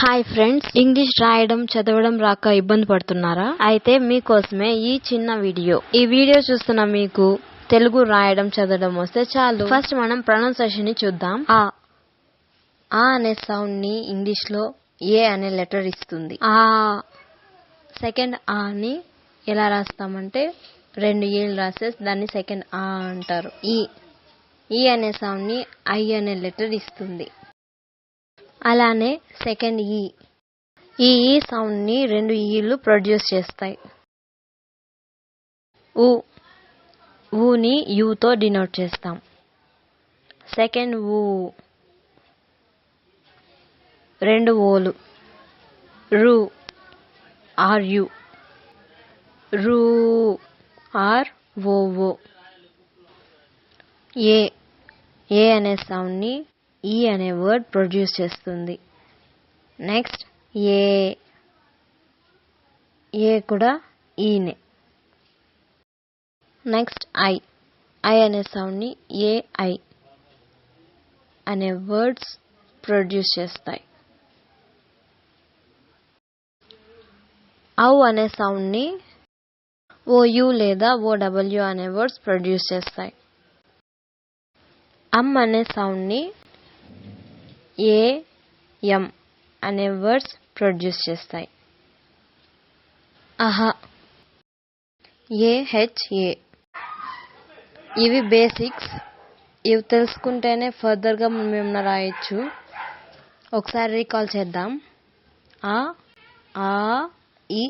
Hi friends, English రాయడం చదవడం రాక ఇబ్బంది పడుతున్నారా? అయితే మీకోసమే ఈ చిన్న వీడియో. ఈ వీడియో చూస్తున్న మీకు తెలుగు రాయడం చదవడం వస్తే చాలు. ఫస్ట్ మనం ప్రొనౌన్సియేషన్ ని చూద్దాం. ఆ అనే సౌండ్ ని ఇంగ్లీష్ లో ఏ అనే లెటర్ ఇస్తుంది. ఆ సెకండ్ ఆ ని ఎలా రాస్తామంటే రెండు ఏళ్ళు రాసేసి దాన్ని సెకండ్ ఆ అంటారు. ఈ అనే సౌండ్ ని ఐ అనే లెటర్ ఇస్తుంది. అలానే సెకండ్ ఈ సౌండ్ ని రెండు ఈలు ప్రొడ్యూస్ చేస్తాయి. ఊని యూతో డినోట్ చేస్తాం. సెకండ్ రెండు ఓలు రు ఆర్ యు రూ ఆర్ ఓ. ఏ అనే సౌండ్ ని ఈ అనే వర్డ్ ప్రొడ్యూస్ చేస్తుంది. నెక్స్ట్ ఏ కూడా ఈనే. నెక్స్ట్ ఐ అనే సౌండ్ ని ఐ అనే వర్డ్స్ ప్రొడ్యూస్ చేస్తాయి. ఔ అనే సౌండ్ ని ఓయు లేదా ఓడబ్ల్యూ అనే వర్డ్స్ ప్రొడ్యూస్ చేస్తాయి. అనే సౌండ్ ని ఎం అనే వర్డ్స్ ప్రొడ్యూస్ చేస్తాయి. ఏహెచ్ఏ. ఇవి బేసిక్స్. ఇవి తెలుసుకుంటేనే ఫర్దర్ గా మనం ఏమన్నా రాయొచ్చు. ఒకసారి రీకాల్ చేద్దాం. ఆ ఈ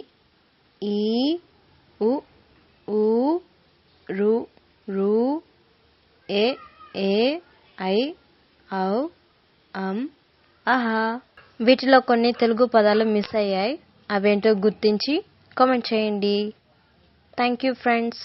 ఉ రు ఏ ఐ ఔ అహా. వీటిలో కొన్ని తెలుగు పదాలు మిస్ అయ్యాయి. అవేంటో గుర్తించి కామెంట్ చేయండి. Thank you friends.